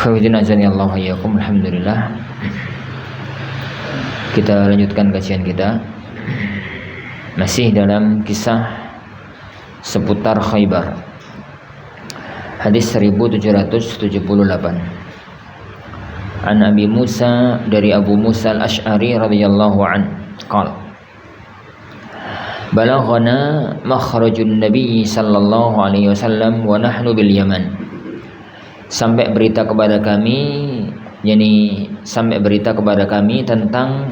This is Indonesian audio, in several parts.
Alhamdulillah. Kita lanjutkan kajian kita. Masih dalam kisah seputar Khaybar. Hadis 1778. An Abi Musa, dari Abu Musa al-Ash'ari radhiyallahu an, qala balaghana makhrajun Nabi sallallahu alaihi wasallam wa nahnu bil Yaman. Sampai berita kepada kami, tentang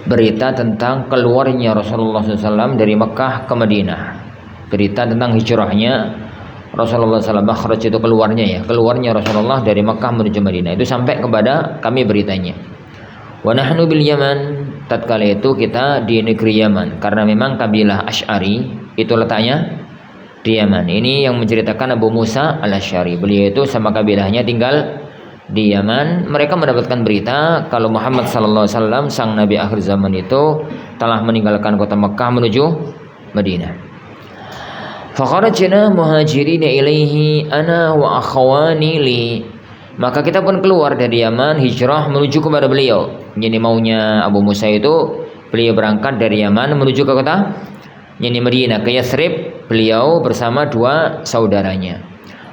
berita tentang keluarnya Rasulullah SAW dari Mekah ke Madinah. Berita tentang hijrahnya Rasulullah SAW. Makhraj itu keluarnya Rasulullah dari Mekah menuju Madinah. Itu sampai kepada kami beritanya. Wa nahnu bil Yaman, tatkala itu kita di negeri Yaman, karena memang kabilah Asy'ari itu letaknya di Yaman. Ini yang menceritakan Abu Musa al-Asy'ari. Beliau itu sama kabilahnya tinggal di Yaman. Mereka mendapatkan berita kalau Muhammad sallallahu alaihi wasallam, sang nabi akhir zaman itu telah meninggalkan kota Mekah menuju Madinah. Fa kharajna muhajirin ilaihi ana wa akhawani li. Maka kita pun keluar dari Yaman, hijrah menuju kepada beliau. Jadi maunya Abu Musa itu beliau berangkat dari Yaman menuju ke kota Madinah, ke Yathrib, beliau bersama dua saudaranya.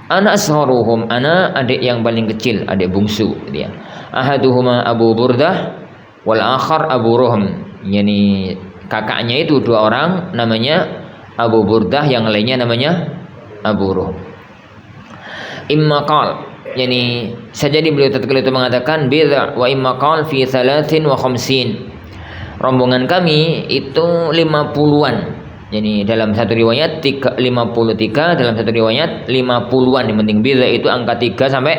Ana asharuhum, ana adik yang paling kecil, adik bungsu dia. Ahaduhuma Abu Burdah wal akhar Abu Ruhm. Yani kakaknya itu dua orang, namanya Abu Burdah, yang lainnya namanya Abu Ruhm. Imma qal, yani sajadi beliau tatkala itu mengatakan bid'a wa imma qal fi 53. Rombongan kami itu 50-an. Jadi dalam satu riwayat 53, dalam satu riwayat 50-an. Yang penting bid'a itu angka 3 sampai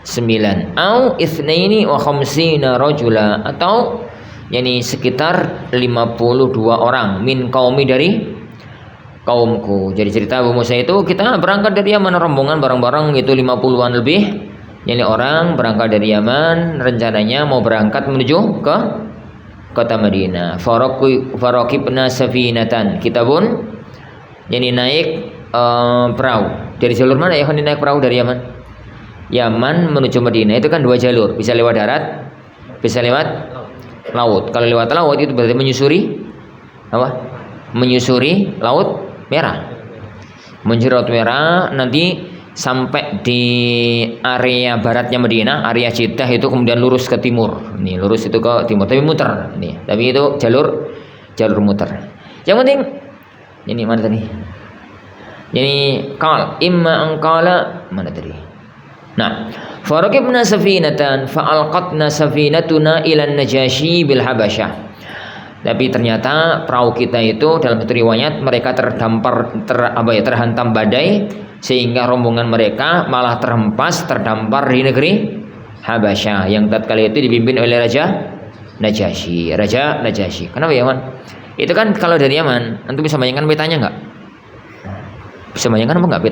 9. Au itsnaini wa khamsina rajula, atau yani sekitar 52 orang, min qaumi, dari kaumku. Jadi cerita Abu Musa itu, kita berangkat dari Yaman, rombongan bareng-bareng itu 50-an lebih. Yani orang berangkat dari Yaman, rencananya mau berangkat menuju ke kota Madinah. Faraqibna safinatan, kita pun yani naik perahu. Dari jalur mana ya naik perahu dari Yaman? Yaman menuju Madinah itu kan dua jalur, bisa lewat darat, bisa lewat laut. Kalau lewat laut itu berarti menyusuri apa? Menyusuri Laut Merah. Menyusuri Laut Merah, nanti sampai di area baratnya Madinah, area Jeddah itu, kemudian lurus ke timur. Nih, lurus itu ke timur, tapi muter. Nih, tapi itu jalur muter. Yang penting ini mana tadi? Jadi qal imma an qala, mana tadi? Nah, faraqibna safinatan fa'alqatna safinatuna ila an-Najashi bil Habasyah. Tapi ternyata perahu kita itu dalam satu riwayat mereka terhantam badai, sehingga rombongan mereka malah terdampar di negeri Habasyah, yang tatkala itu dipimpin oleh Raja Najasyi. Kenapa ya, Man? Itu kan kalau dari Yaman, antum bisa bayangkan petanya enggak? Bisa bayangkan apa enggak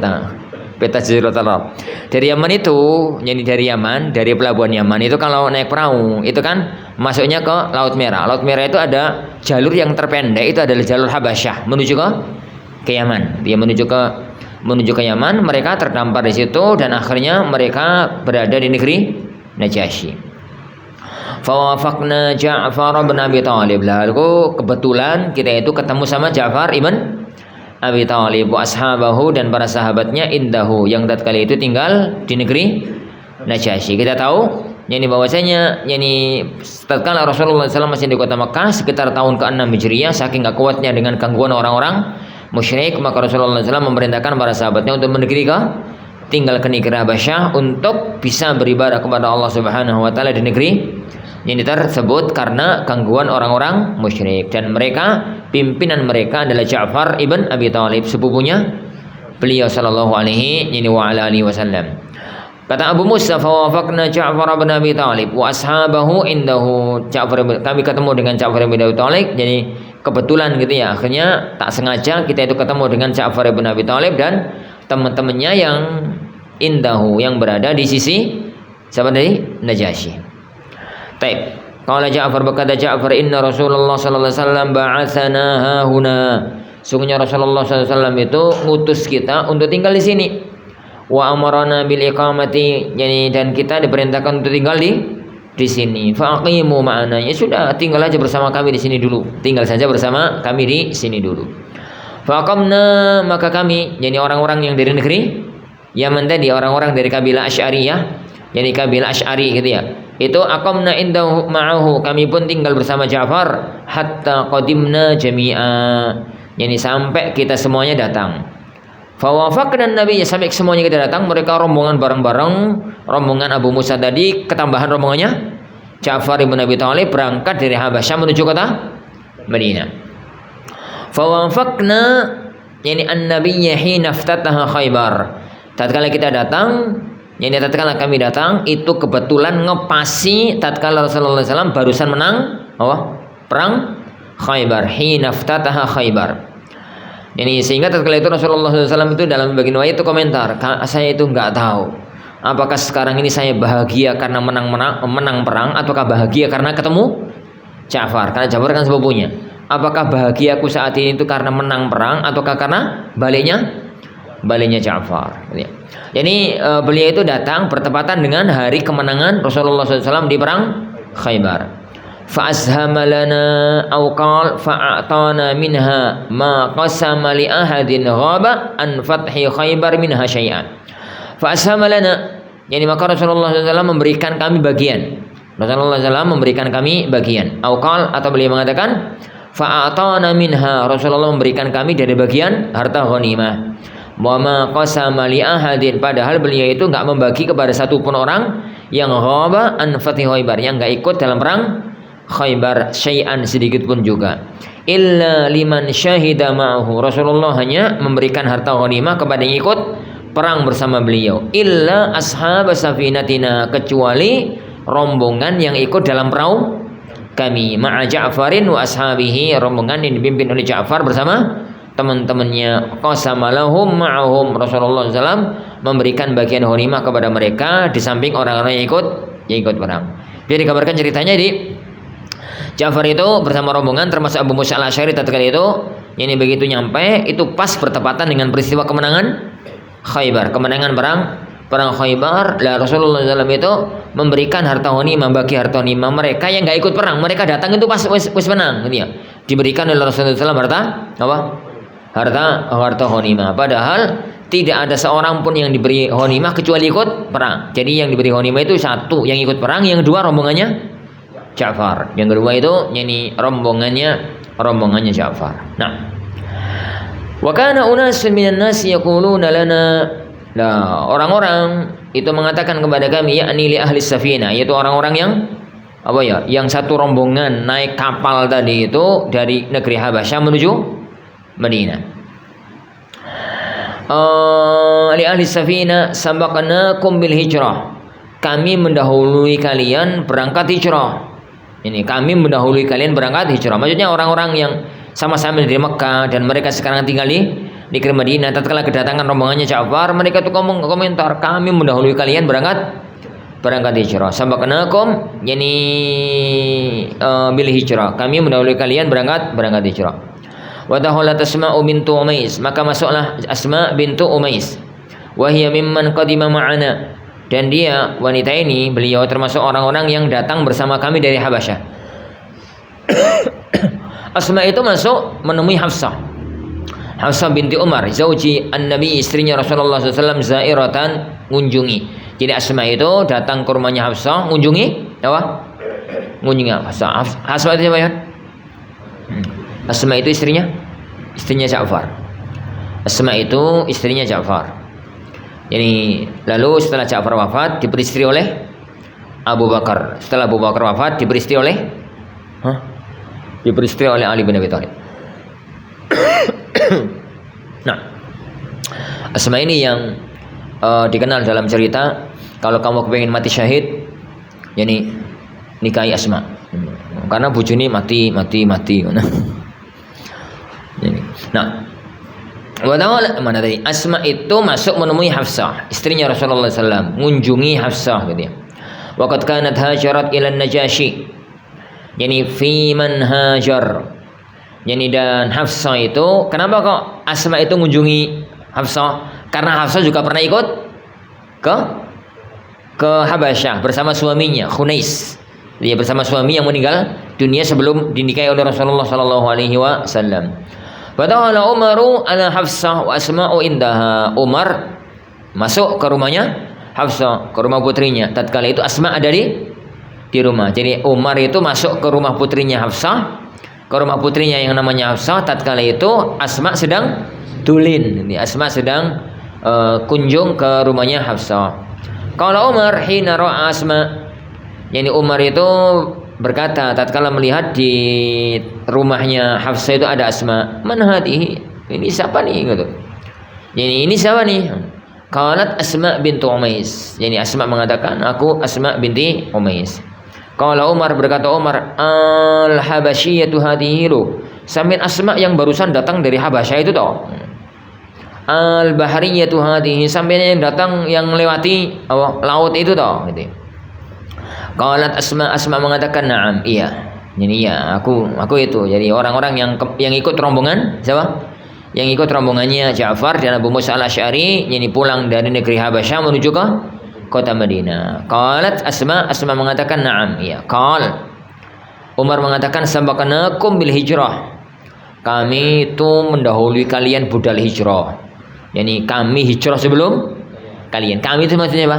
peta Jaziratul Arab? Dari Yaman itu, jadi dari pelabuhan Yaman itu kalau naik perahu itu kan masuknya ke Laut Merah. Laut Merah itu ada jalur yang terpendek, itu adalah jalur Habasyah menuju ke Yaman. Dia menuju ke Yaman, mereka terdampar di situ dan akhirnya mereka berada di negeri Najasyi. Fawafaqna Ja'far bin Abi Thalib. Lalu kebetulan kita itu ketemu sama Ja'far ibn Abi Thalib wa ashabahu, dan para sahabatnya, indahu, yang tatkala itu tinggal di negeri Najasyi. Kita tahu bahwasanya tatkala Rasulullah SAW masih di kota Mekah sekitar tahun ke-6 Hijriah, saking gak kuatnya dengan gangguan orang-orang musyrik, maka Rasulullah SAW memerintahkan para sahabatnya untuk tinggal ke negeri Habasyah untuk bisa beribadah kepada Allah Subhanahu wa taala di negeri yang tersebut karena gangguan orang-orang musyrik. Dan pimpinan mereka adalah Ja'far ibn Abi Thalib, sepupunya beliau sallallahu alaihi wasallam. Kata Abu Musa, fawafaqna Ja'far bin Abi Thalib wa ashabahu indahu. Kami ketemu dengan Ja'far bin Abi Thalib, jadi kebetulan gitu ya, akhirnya tak sengaja kita itu ketemu dengan Ja'far bin Abi Thalib dan teman-temannya yang indahu, yang berada di sisi siapa tadi? Najasyi. Taib. Qala Ja'far, berkata Ja'far, inna Rasulullah sallallahu alaihi wasallam ba'atsana hahuna. Sungguhnya Rasulullah sallallahu alaihi wasallam itu ngutus kita untuk tinggal di sini. wa amarana bil iqamati, yani dan kita diperintahkan untuk tinggal di sini. Fa aqimu ma'ana, ya sudah tinggal aja bersama kami di sini dulu. Tinggal saja bersama kami di sini dulu. Fa aqamna, maka kami, yani orang-orang yang dari negeri Yaman tadi, orang-orang dari kabilah Asy'ariyah, yani kabilah Asy'ari gitu ya. Itu aqamna indahu ma'ahu, kami pun tinggal bersama Ja'far hatta qadimna jami'a, yani sampai kita semuanya datang. Fawafaqna Nabi, sampai semuanya kita datang, mereka rombongan bareng-bareng, rombongan Abu Musa tadi, ketambahan rombongannya Ja'far ibn Abi Thalib berangkat dari Habasyah menuju kota Madinah. Fawafaqna, yani an-nabiyya hina iftataha Khaybar. Tatkala kita datang, yani tatkala kami datang, itu kebetulan ngepasi tatkala Rasulullah SAW barusan menang perang Khaybar, hina iftataha Khaybar. Ini sehingga tatkala itu Rasulullah SAW itu dalam bagian riwayat itu komentar, saya itu nggak tahu apakah sekarang ini saya bahagia karena menang perang, ataukah bahagia karena ketemu Ja'far, karena Ja'far kan sepupunya. Apakah bahagiaku saat ini itu karena menang perang, ataukah karena baliknya Ja'far. Jadi beliau itu datang bertepatan dengan hari kemenangan Rasulullah SAW di perang Khaybar. Fa'azhama lana aw qala fa'atana minha ma qasama li ahadin ghaba an fathi Khaybar minha syai'an. Fa'azhama lana, yani maka Rasulullah SAW memberikan kami bagian. Rasulullah SAW memberikan kami bagian. Aw qala, atau beliau mengatakan fa'atana minha, Rasulullah memberikan kami dari bagian harta ghanimah. Wa ma qasama li ahadin, padahal beliau itu enggak membagi kepada satu pun orang yang ghaba an fathi Khaybar, yang enggak ikut dalam perang Khaybar syai'an, sedikit pun juga. Illa liman syahida ma'ahu, Rasulullah hanya memberikan harta ghanimah kepada yang ikut perang bersama beliau. Illa ashab safinatina, kecuali rombongan yang ikut dalam perahu kami. Ma'a Ja'farin wa ashabihi, rombongan yang dipimpin oleh Ja'far bersama teman-temannya. Qasamalahum ma'ahum, Rasulullah SAW memberikan bagian ghanimah kepada mereka di samping orang-orang yang ikut perang. Jadi dikabarkan ceritanya di Ja'far itu bersama rombongan termasuk Abu Musa al-Asy'ari tatkala itu, ini begitu nyampe itu pas bertepatan dengan peristiwa kemenangan Khaybar, kemenangan perang Khaybar. Lah Rasulullah SAW itu memberikan harta ghanimah, bagi harta ghanimah mereka yang enggak ikut perang. Mereka datang itu pas wis menang gitu ya. Diberikan oleh Rasulullah SAW harta ghanimah. Padahal tidak ada seorang pun yang diberi ghanimah kecuali ikut perang. Jadi yang diberi ghanimah itu satu yang ikut perang, yang kedua rombongannya Ja'far. Yang kedua itu yani rombongannya Ja'far. Nah, wa kana unasun minan nasi yaquluna lana, nah orang-orang itu mengatakan kepada kami, yakni li ahli safina, yaitu orang-orang yang yang satu rombongan naik kapal tadi itu dari negeri Habasyah menuju Madinah. Li ahli safina sabaqnakum bil hijrah, kami mendahului kalian berangkat hijrah. Ini kami mendahului kalian berangkat hijrah. Maksudnya orang-orang yang sama-sama dari Mekah dan mereka sekarang tinggal di negeri Madinah, tatkala kedatangan rombongannya Ja'far, mereka tuh komentar, kami mendahului kalian berangkat hijrah. Sabaqnakum, yani bil hijrah, kami mendahului kalian berangkat hijrah. Wa dakhalat Asma bintu Umais, maka masuklah Asma bintu Umais. Wa hiya mimman qadima ma'ana, dan dia, wanita ini, beliau termasuk orang-orang yang datang bersama kami dari Habasyah. Asma itu masuk menemui Hafsah binti Umar, zauji an-Nabi, istrinya Rasulullah SAW, zairatan, ngunjungi. Jadi Asma itu datang ke rumahnya Hafsah, ngunjungi Hafsah. Asma itu siapa ya? Asma itu istrinya Ja'far. Asma itu istrinya Ja'far. Jadi lalu setelah Ja'far wafat diperistri oleh Abu Bakar. Setelah Abu Bakar wafat diperistri oleh Ali bin Abi Thalib. Nah, Asma ini yang dikenal dalam cerita, kalau kamu kepingin mati syahid, yani nikahi Asma, karena bojone mati. Nah, mana tadi? Asma itu masuk menemui Hafsah, istrinya Rasulullah SAW, mengunjungi Hafsah gitu ya. Waqad kanat hajarat ila Najasyi, yani fi man hajar. Yani dan Hafsah itu, kenapa kok Asma itu mengunjungi Hafsah? Karena Hafsah juga pernah ikut ke Habasyah bersama suaminya Khunais. Dia bersama suami yang meninggal dunia sebelum dinikahi oleh Rasulullah sallallahu alaihi wasallam. Fadakhala Umaru ala Hafsah wa Asma'u indaha. Umar masuk ke rumahnya Hafsah, ke rumah putrinya. Tatkala itu Asma ada di rumah. Jadi Umar itu masuk ke rumah putrinya Hafsah, ke rumah putrinya yang namanya Hafsah. Tatkala itu Asma sedang tulin. Ini Asma sedang kunjung ke rumahnya Hafsah. Kalau Umar hina ra'a Asma, yani Umar itu berkata tatkala melihat di rumahnya Hafsah itu ada Asma, man hadihi, ini siapa nih gitu. Yani ini siapa nih? Qalat Asma bintu Umais. Yani Asma mengatakan aku Asma binti Umais. Kalau Umar berkata Umar, al-Habasyiyatu hadihi, samin Asma yang barusan datang dari Habasyah itu toh. Al-Bahriyatu hadihi, sampai yang datang yang melewati laut itu toh gitu. Qalat Asma mengatakan na'am, iya. Jadi iya, aku itu. Jadi orang-orang yang ikut rombongan siapa? Yang ikut rombongannya Ja'far dan Abu Musa al-Asy'ari, yani pulang dari negeri Habasyah menuju ke kota Madinah. Qalat Asma mengatakan na'am, iya. Umar mengatakan sabaqanakum bil hijrah. Kami itu mendahului kalian budal hijrah. Yani kami hijrah sebelum kalian. Kami itu maksudnya apa?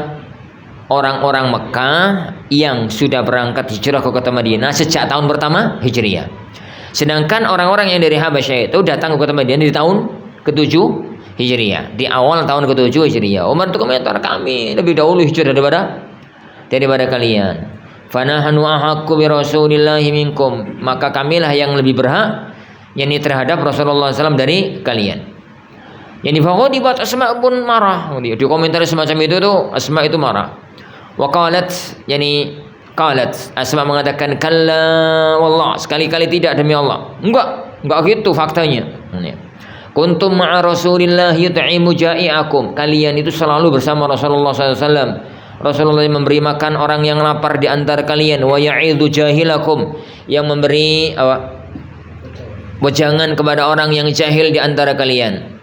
Orang-orang Mekah yang sudah berangkat hijrah ke kota Madinah sejak tahun pertama Hijriyah. Sedangkan orang-orang yang dari Habasyah itu datang ke kota Madinah di tahun ke-7 Hijriyah, di awal tahun ke-7 Hijriyah. Umar itu komentar kami lebih dahulu hijrah daripada kalian. Fanahanu ahaqqu bi Rasulillahi minkum, maka kamilah yang lebih berhak yakni terhadap Rasulullah SAW dari kalian. Yani faghadibat Asma pun marah. Di komentar semacam itu tuh Asma itu marah. Wa qalat, yani qalat Asma mengatakan kalla wallah, sekali-kali tidak demi Allah. Enggak gitu faktanya. Kuntum ma'a Rasulillah yut'imu ja'iakum. Kalian itu selalu bersama Rasulullah SAW. Rasulullah memberi makan orang yang lapar di antara kalian. Wa ya'idhu jahilakum, yang memberi wejangan kepada orang yang jahil di antara kalian.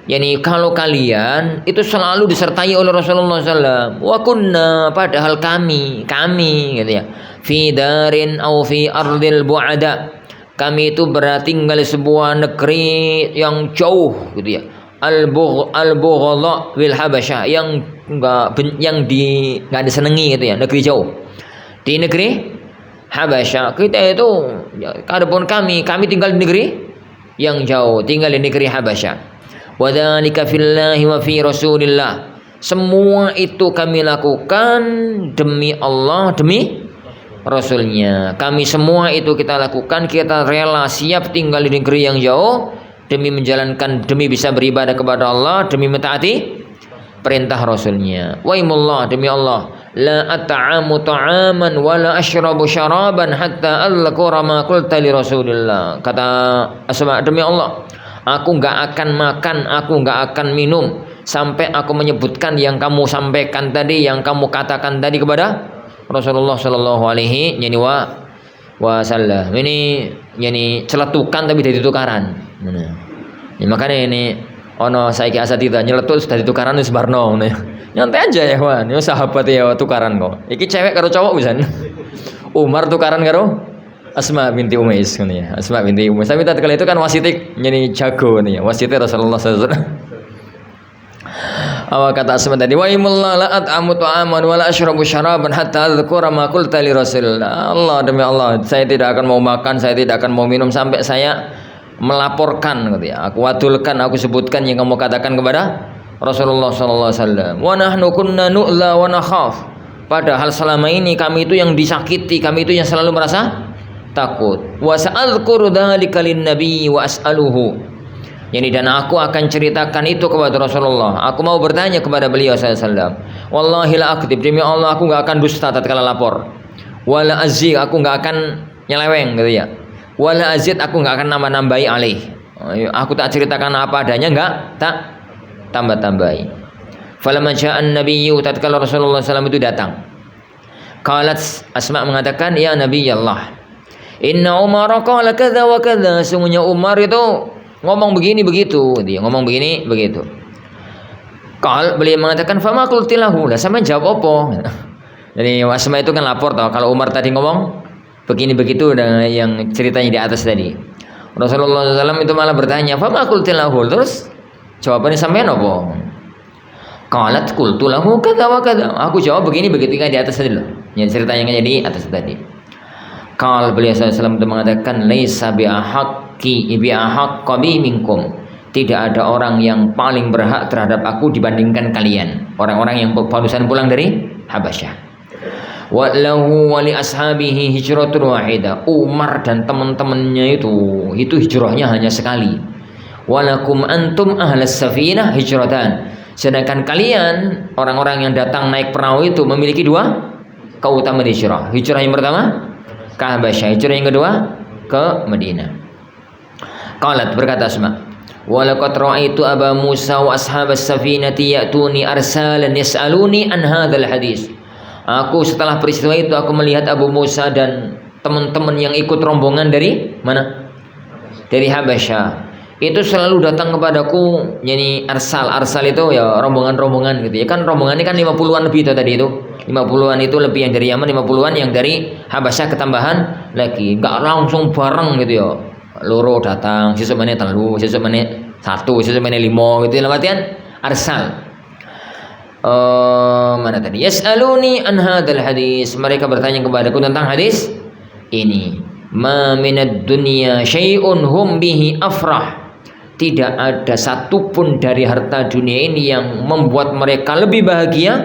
Yani kalau kalian itu selalu disertai oleh Rasulullah SAW. Wa kunna, padahal kami gitu ya. Fi darin au fi ardil bu'ada. Kami itu tinggal di sebuah negeri yang jauh gitu ya. Al-Bughala wil Habasyah, yang enggak disenangi gitu ya, negeri jauh. Di negeri Habasyah kita itu ya, adapun kami tinggal di negeri yang jauh, tinggal di negeri Habasyah. Wadzalika fillahi wa fi Rasulillah. Semua itu kami lakukan demi Allah, demi Rasulnya. Kami semua itu kita lakukan, kita rela siap tinggal di negeri yang jauh demi menjalankan, demi bisa beribadah kepada Allah, demi mentaati perintah Rasulnya. Wa imullah, demi Allah, la at'amu ta'aman wa la ashrabu syaraban hatta alqura ma qulta li Rasulillah. Kata Asma, demi Allah, aku enggak akan makan, aku enggak akan minum sampai aku menyebutkan yang kamu sampaikan tadi, yang kamu katakan tadi kepada Rasulullah sallallahu alaihi wasallam. Ini yani celetukan tapi dari tukaran. Ya, makanya ini ono saiki asatidha nyeletuk sudah ditukaran wis barno. Nyantai aja ya, Wan. Yo sahabat ya tukaran kok. Iki cewek karo cowok pisan. Umar tukaran karo Asma binti Umais kan ya. Asma binti Umais. Tapi tatkala itu kan wasitik jadi jago nih ya. Wasitnya Rasulullah sallallahu alaihi wasallam. Awak kata Asma tadi, wa imullah la at'amu ta'aman wa la ashrabu syaraban hatta adzkura ma qulta li Rasulillah. Allah, demi Allah, saya tidak akan mau makan, saya tidak akan mau minum sampai saya melaporkan gitu ya. Aku wadulkan, aku sebutkan yang kamu katakan kepada Rasulullah sallallahu alaihi wasallam. Wa nahnu kunna nu'la wa nakhaf. Padahal selama ini kami itu yang disakiti, kami itu yang selalu merasa takut. Wa sa'adzkuru dzalika lin-nabi wa as'aluhu. Yani dan aku akan ceritakan itu kepada Rasulullah. Aku mau bertanya kepada beliau sallallahu alaihi wasallam. Wallahi la akdzib, demi Allah aku enggak akan dusta tatkala lapor. Wala azzi, aku enggak akan nyeleweng gitu ya. Wala azid, aku enggak akan nambah-nambahi alih. Aku tak ceritakan apa adanya, enggak tak tambah-tambahi. Falamma ja'an nabiyyu, tatkala Rasulullah sallallahu alaihi wasallam itu datang. Qalat Asma mengatakan, ya Nabiyallah, inna Umar qala kadza wa kadza. Sungguhnya Umar itu ngomong begini begitu, dia ngomong begini begitu. Beliau mengatakan fama qulti lahu, lah sampean jawab apa? Jadi Asma itu kan lapor toh kalau Umar tadi ngomong begini begitu dengan yang ceritanya di atas tadi. Rasulullah SAW itu malah bertanya, fama qulti lahu, terus jawabannya sampean apa? Qalat qultu lahu kadza wa kadza. Aku jawab begini begitu kan di atas tadi loh. Yang ceritanya kan jadi atas tadi. Beliau SAW itu mengatakan laisa bi ahaqqa bi minkum. Tidak ada orang yang paling berhak terhadap aku dibandingkan kalian, orang-orang yang barusan pulang dari Habasyah. Wa lahu wa li ashabihi hijratun wahidah. Umar dan teman-temannya itu hijrahnya hanya sekali. Walakum antum ahlas safinah hijratan. Sedangkan kalian orang-orang yang datang naik perahu itu memiliki dua keutamaan hijrah. Hijrah yang pertama ke Habasyah, hijrah yang kedua ke Madinah. Qalat, berkata Asma, walaqad ra'aitu Aba Musa wa ashabas safinati ya'tuni arsalan yas'aluni an hadzal hadis. Aku setelah peristiwa itu aku melihat Abu Musa dan teman-teman yang ikut rombongan dari mana? Dari Habasyah. Itu selalu datang kepadaku, yani arsal itu ya rombongan-rombongan gitu ya. Kan rombongan ini kan 50-an lebih itu tadi itu. 50-an itu lebih yang dari Yaman, 50-an yang dari Habasyah ketambahan lagi. Enggak langsung bareng gitu ya. Loro datang, sesuk meneh telu, sesuk meneh satu, sesuk meneh limo gitu. Dalam artian arsal. Mana tadi? Yas'aluni an hadzal hadis. Mereka bertanya kepadaku tentang hadis ini. Ma minad dunya syai'un hum bihi afrah. Tidak ada satupun dari harta dunia ini yang membuat mereka lebih bahagia,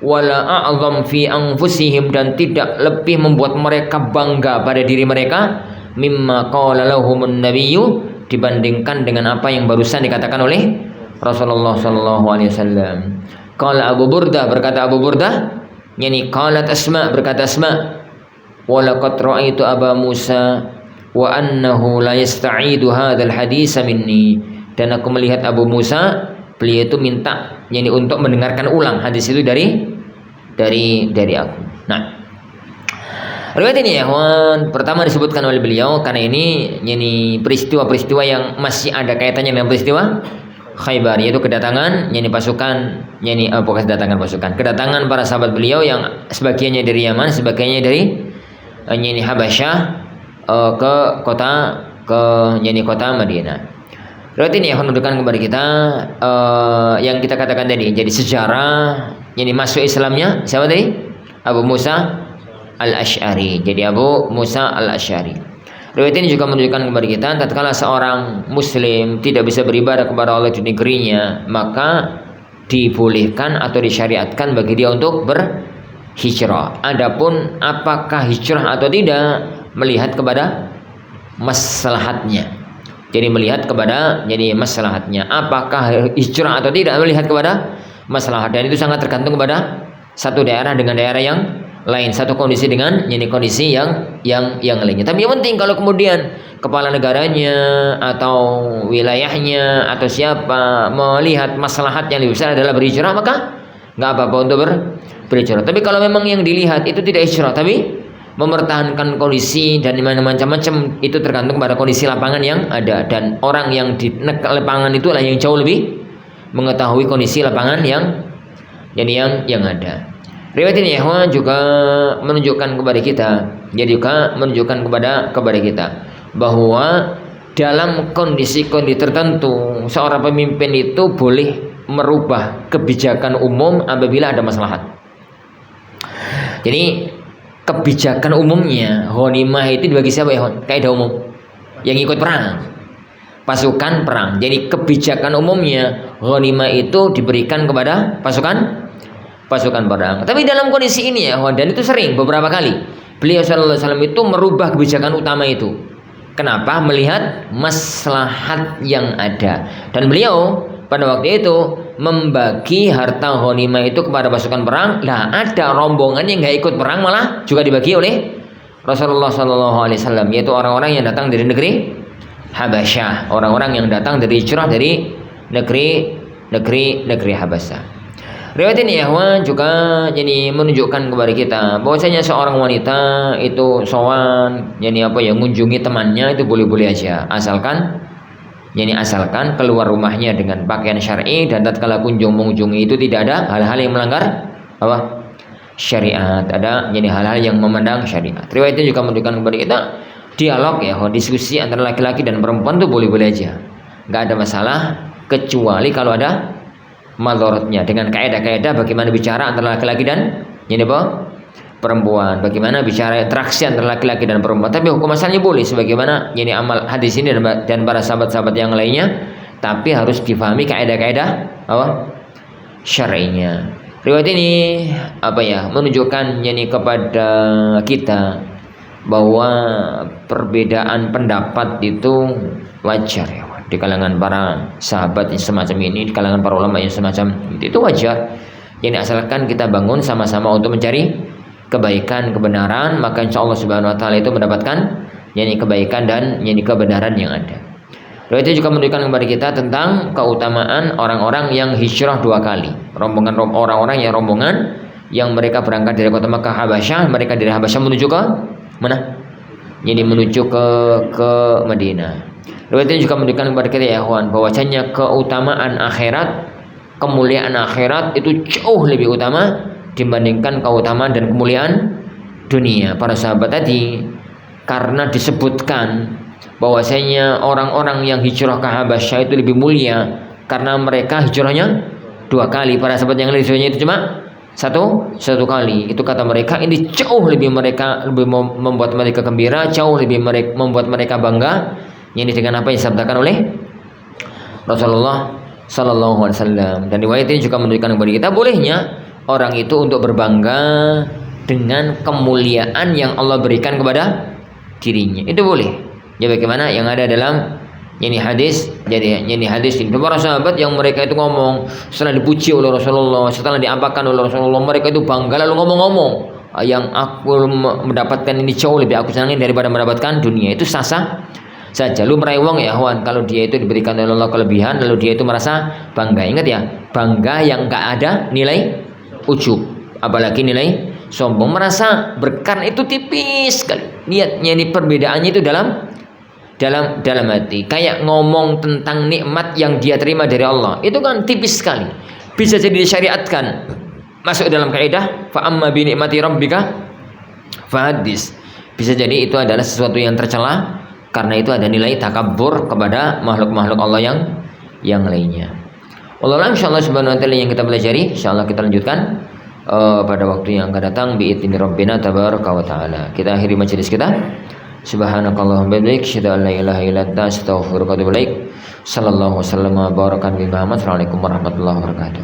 wala a'zam fi anfusihim, dan tidak lebih membuat mereka bangga pada diri mereka, mimma qala lahumun nabiyyu, dibandingkan dengan apa yang barusan dikatakan oleh Rasulullah sallallahu alaihi wasallam. Qala Abu Burdah, berkata Abu Burdah, yani qalat Asma, berkata Asma, walaqad ra'aitu Aba Musa wa annahu la yasta'idu hadzal hadisa minni, dan aku melihat Abu Musa, beliau itu minta yani untuk mendengarkan ulang hadis itu dari aku. Nah, riwayat ini ya, pertama disebutkan oleh beliau karena ini yani peristiwa-peristiwa yang masih ada kaitannya dengan peristiwa Khaybar, yaitu kedatangan yani pasukan yani bukan kedatangan pasukan, kedatangan para sahabat beliau yang sebagiannya dari Yaman, sebagiannya dari yani Habasyah ke kota Madinah. Riwayat ini akan menunjukkan kepada kita yang kita katakan tadi, jadi sejarah yani masuk Islamnya siapa tadi? Abu Musa Al-Asy'ari. Jadi Abu Musa Al-Asy'ari. Riwayat ini juga menunjukkan kepada kita tatkala seorang muslim tidak bisa beribadah kepada Allah di negerinya, maka dibolehkan atau disyariatkan bagi dia untuk berhijrah. Adapun apakah hijrah atau tidak, melihat kepada maslahatnya. Jadi melihat kepada jadi maslahatnya, apakah hijrah atau tidak, melihat kepada maslahat, dan itu sangat tergantung kepada satu daerah dengan daerah yang lain, satu kondisi dengan jadi kondisi yang lainnya. Tapi yang penting kalau kemudian kepala negaranya atau wilayahnya atau siapa melihat maslahat yang lebih besar adalah berhijrah, maka nggak apa-apa untuk berhijrah. Tapi kalau memang yang dilihat itu tidak hijrah tapi mempertahankan kondisi dan macam-macam, itu tergantung pada kondisi lapangan yang ada, dan orang yang di lapangan itulah yang jauh lebih mengetahui kondisi lapangan yang ada. Riwayat ini juga menunjukkan kepada kita, jadi juga menunjukkan kepada kita bahwa dalam kondisi-kondisi tertentu seorang pemimpin itu boleh merubah kebijakan umum apabila ada maslahat. Jadi kebijakan umumnya ghanimah itu dibagi siapa ya? Kaidah umum yang ikut perang, pasukan perang. Jadi kebijakan umumnya ghanimah itu diberikan kepada pasukan perang. Tapi dalam kondisi ini ya, dan itu sering beberapa kali beliau sallallahu alaihi wasallam itu merubah kebijakan utama itu. Kenapa? Melihat maslahat yang ada, dan beliau pada waktu itu membagi harta ghanimah itu kepada pasukan perang. Nah, ada rombongan yang nggak ikut perang malah juga dibagi oleh Rasulullah SAW, yaitu orang-orang yang datang dari negeri Habasyah, orang-orang yang datang dari hijrah dari negeri Habasyah. Riwayat ini juga jadi menunjukkan kepada kita bahwasanya seorang wanita itu sowan, jadi ngunjungi temannya itu boleh-boleh aja, asalkan Yani asalkan keluar rumahnya dengan pakaian syar'i dan tatkala mengunjungi itu tidak ada hal-hal yang melanggar apa? Syariat. Ada yani hal-hal yang memandang syariat. Riwayat itu juga menunjukkan kepada kita dialog ya, diskusi antara laki-laki dan perempuan itu boleh-boleh aja. Nggak ada masalah kecuali kalau ada madharatnya dengan kaidah-kaidah bagaimana bicara antara laki-laki dan yani apa? Perempuan, bagaimana bicara interaksi antara laki-laki dan perempuan. Tapi hukum asalnya boleh sebagaimana yani amal hadis ini dan para sahabat-sahabat yang lainnya, tapi harus difahami kaidah-kaidah apa? Syar'inya. Riwayat ini apa ya? Menunjukkan yani kepada kita bahwa perbedaan pendapat itu wajar ya di kalangan para sahabat yang semacam ini, di kalangan para ulama yang semacam itu wajar. Yani asalkan kita bangun sama-sama untuk mencari kebaikan, kebenaran, maka insya Allah Subhanahu Wa Taala itu mendapatkan yani kebaikan dan yani kebenaran yang ada. Riwayat itu juga menunjukkan kepada kita tentang keutamaan orang-orang yang hijrah 2 kali, rombongan orang-orang yang mereka berangkat dari kota Makkah Habasyah, mereka dari Habasyah menuju ke mana? Jadi menuju ke Madinah. Riwayat itu juga menunjukkan kepada kita ya ikhwan, bahwasanya keutamaan akhirat, kemuliaan akhirat itu jauh lebih utama dibandingkan keutamaan dan kemuliaan dunia. Para sahabat tadi karena disebutkan bahwasanya orang-orang yang hijrah ke Habasyah itu lebih mulia karena mereka hijrahnya 2 kali. Para sahabat yang lain hijrahnya itu cuma satu kali. Itu kata mereka ini jauh lebih membuat mereka gembira, jauh lebih membuat mereka bangga. Ini dengan apa yang disabdakan oleh Rasulullah Sallallahu Alaihi Wasallam. Dan riwayat ini juga menunjukkan kepada kita bolehnya orang itu untuk berbangga dengan kemuliaan yang Allah berikan kepada dirinya. Itu boleh. Ya bagaimana yang ada dalam ini hadis. Jadi ini hadis ini para sahabat yang mereka itu ngomong setelah dipuji oleh Rasulullah, setelah diapakan oleh Rasulullah, mereka itu bangga lalu ngomong-ngomong, yang aku mendapatkan ini jauh lebih aku senangi daripada mendapatkan dunia. Itu sah-sah saja. Lu meraih wong ya kawan, kalau dia itu diberikan oleh Allah kelebihan lalu dia itu merasa bangga. Ingat ya, bangga yang enggak ada nilai ujub, apalagi nilai sombong, merasa berkah itu tipis sekali. Lihatnya ini perbedaannya itu dalam hati. Kayak ngomong tentang nikmat yang dia terima dari Allah, itu kan tipis sekali. Bisa jadi disyariatkan masuk dalam kaidah fa amma bi nikmati rabbika fahadis. Bisa jadi itu adalah sesuatu yang tercela karena itu ada nilai takabbur kepada makhluk-makhluk Allah yang lainnya. Allah insyaallah subhanahu wa ta'ala yang kita pelajari, insyaallah kita lanjutkan pada waktu yang akan datang bi'idzni rabbina tabaraka wa ta'ala. Kita akhiri majelis kita. Subhanakallahumma wa bihamdika asyhadu an la ilaha illa anta astaghfiruka wa atubu ilaik. Sallallahu wasallam wa baraka bi Muhammad. Assalamualaikum warahmatullahi wabarakatuh.